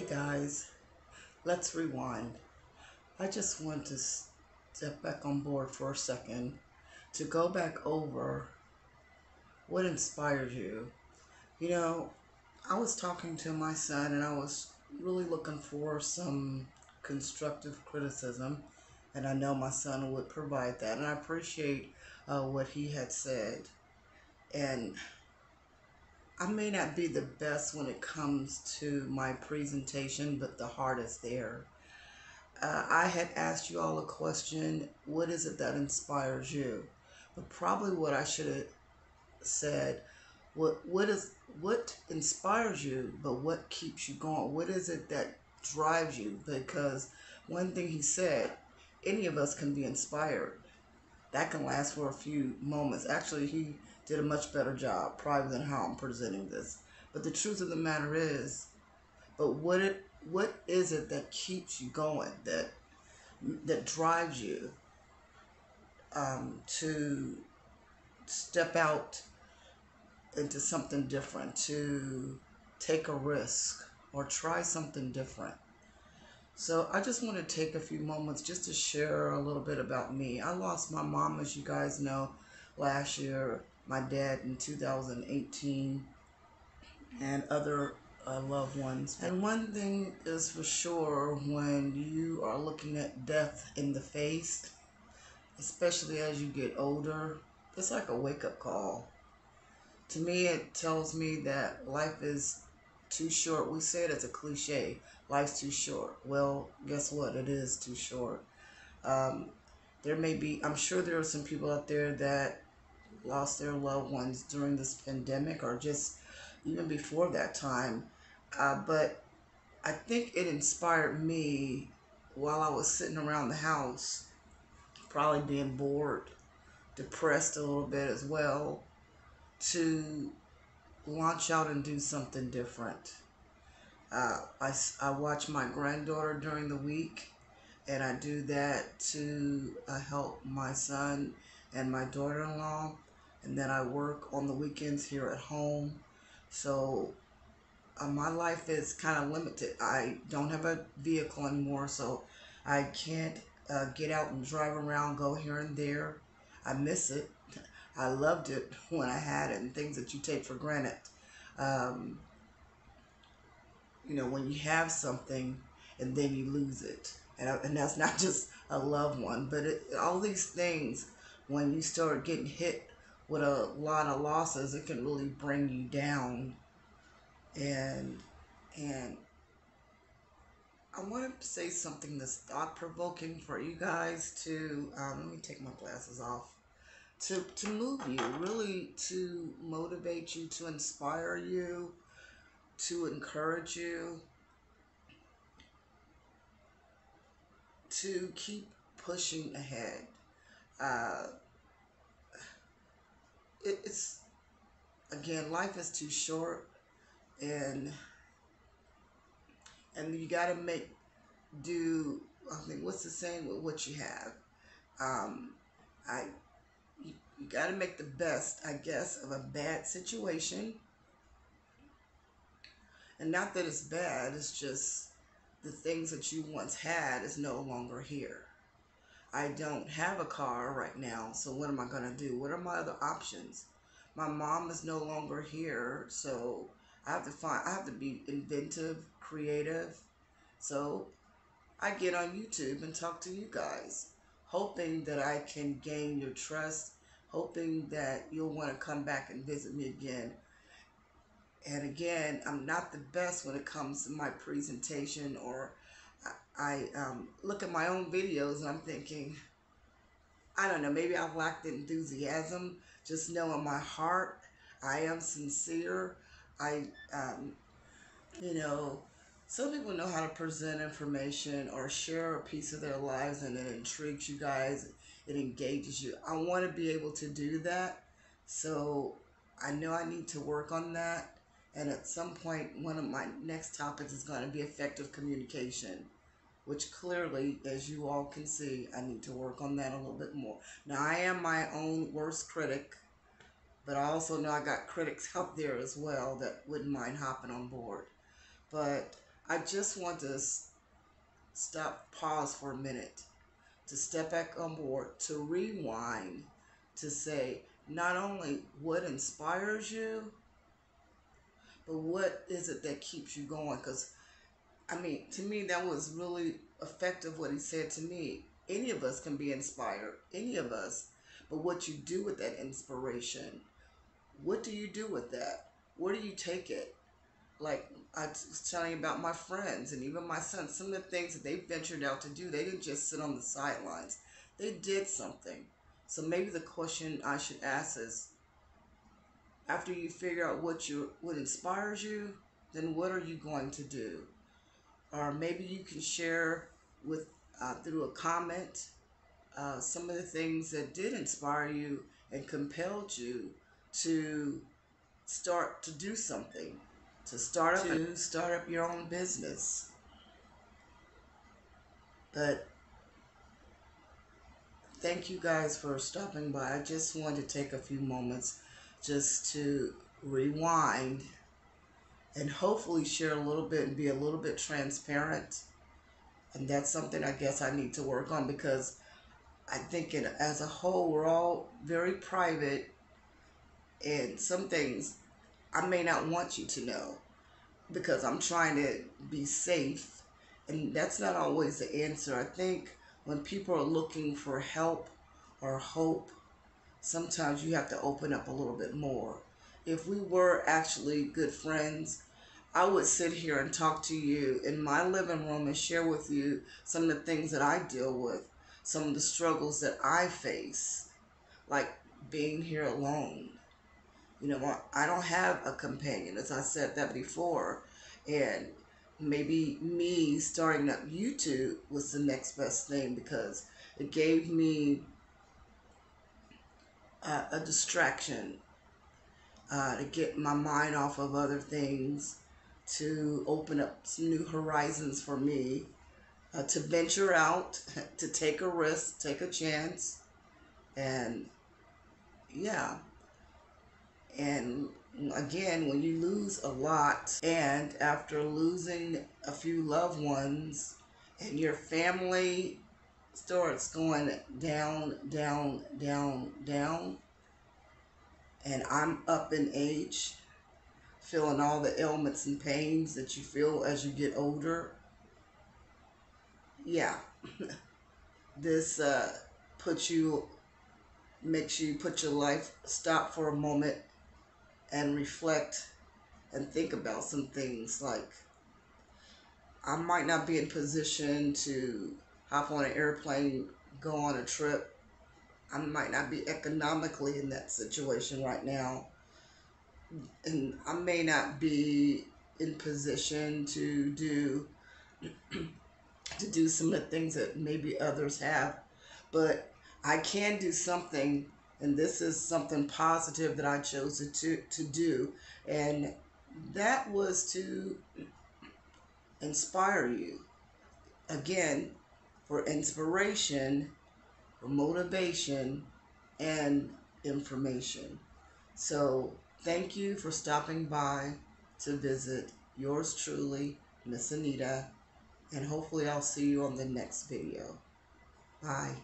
Guys, let's rewind. I just want to step back on board for a second to go back over what inspired you. You know, I was talking to my son and I was really looking for some constructive criticism, and I know my son would provide that, and I appreciate what he had said. And I may not be the best when it comes to my presentation, but the heart is there. I had asked you all a question: what is it that inspires you? But probably what I should have said, what inspires you, but what keeps you going? What is it that drives you? Because one thing he said, any of us can be inspired. That can last for a few moments. Actually, he did a much better job probably than how I'm presenting this. But the truth of the matter is, but what is it that keeps you going? That drives you to step out into something different, to take a risk or try something different. So I just want to take a few moments just to share a little bit about me. I lost my mom, as you guys know, last year, my dad in 2018, and other loved ones. And one thing is for sure, when you are looking at death in the face, especially as you get older, it's like a wake-up call. To me, it tells me that life is too short. We say it as a cliche, life's too short. Well, guess what? It is too short. Um, there may be, I'm sure there are some people out there that lost their loved ones during this pandemic or just even before that time. But I think it inspired me while I was sitting around the house, probably being bored, depressed a little bit as well, to launch out and do something different. I watch my granddaughter during the week, and I do that to help my son and my daughter-in-law, and then I work on the weekends here at home. So my life is kind of limited. I don't have a vehicle anymore, so I can't get out and drive around, go here and there. I miss it. I loved it when I had it, and things that you take for granted. Um, when you have something and then you lose it. And that's not just a loved one, but all these things, when you start getting hit with a lot of losses, it can really bring you down. And I want to say something that's thought-provoking for you guys to, let me take my glasses off, to move you, really to motivate you, to inspire you, to encourage you, to keep pushing ahead. Uh, it's, again, life is too short, and you got to make do. I think, what's the saying, with what you have. Um, I you got to make the best, I guess, of a bad situation, and not that it's bad. It's just the things that you once had is no longer here. I don't have a car right now, so what am I going to do? What are my other options? My mom is no longer here, so I have to be inventive, creative. So I get on YouTube and talk to you guys, hoping that I can gain your trust, hoping that you'll want to come back and visit me again. And again, I'm not the best when it comes to my presentation, or I look at my own videos and I'm thinking, I don't know, maybe I lack the enthusiasm. Just know in my heart, I am sincere. I, you know, some people know how to present information or share a piece of their lives, and it intrigues you guys, it engages you. I want to be able to do that. So I know I need to work on that. And at some point, one of my next topics is going to be effective communication, which clearly, as you all can see, I need to work on that a little bit more. Now, I am my own worst critic, but I also know I got critics out there as well that wouldn't mind hopping on board. But I just want to stop, pause for a minute, to step back on board, to rewind, to say not only what inspires you, but what is it that keeps you going? Because, I mean, to me, that was really effective what he said to me. Any of us can be inspired, any of us, but what you do with that inspiration, what do you do with that? Where do you take it? Like I was telling you about my friends and even my son, some of the things that they ventured out to do, they didn't just sit on the sidelines. They did something. So maybe the question I should ask is, after you figure out what inspires you, then what are you going to do? Or maybe you can share with through a comment some of the things that did inspire you and compelled you to start to do something, to start up your own business. But thank you guys for stopping by. I just wanted to take a few moments just to rewind and hopefully share a little bit and be a little bit transparent. And that's something I guess I need to work on, because I think as a whole, we're all very private, and some things I may not want you to know because I'm trying to be safe. And that's not always the answer. I think when people are looking for help or hope, sometimes you have to open up a little bit more. If we were actually good friends, I would sit here and talk to you in my living room and share with you some of the things that I deal with, some of the struggles that I face, like being here alone. You know, I don't have a companion, as I said that before. And maybe me starting up YouTube was the next best thing, because it gave me a distraction, to get my mind off of other things, to open up some new horizons for me, to venture out, to take a risk, take a chance. And yeah, and again, when you lose a lot, and after losing a few loved ones, and your family starts going down, down, down, down, and I'm up in age, feeling all the ailments and pains that you feel as you get older. Yeah, this puts you, makes you put your life, stop for a moment and reflect and think about some things. Like, I might not be in position to hop on an airplane, go on a trip. I might not be economically in that situation right now. And I may not be in position to do some of the things that maybe others have. But I can do something, and this is something positive that I chose to do. And that was to inspire you. Again, for inspiration, for motivation, and information. So thank you for stopping by to visit yours truly, Miss Anita, and hopefully I'll see you on the next video. Bye.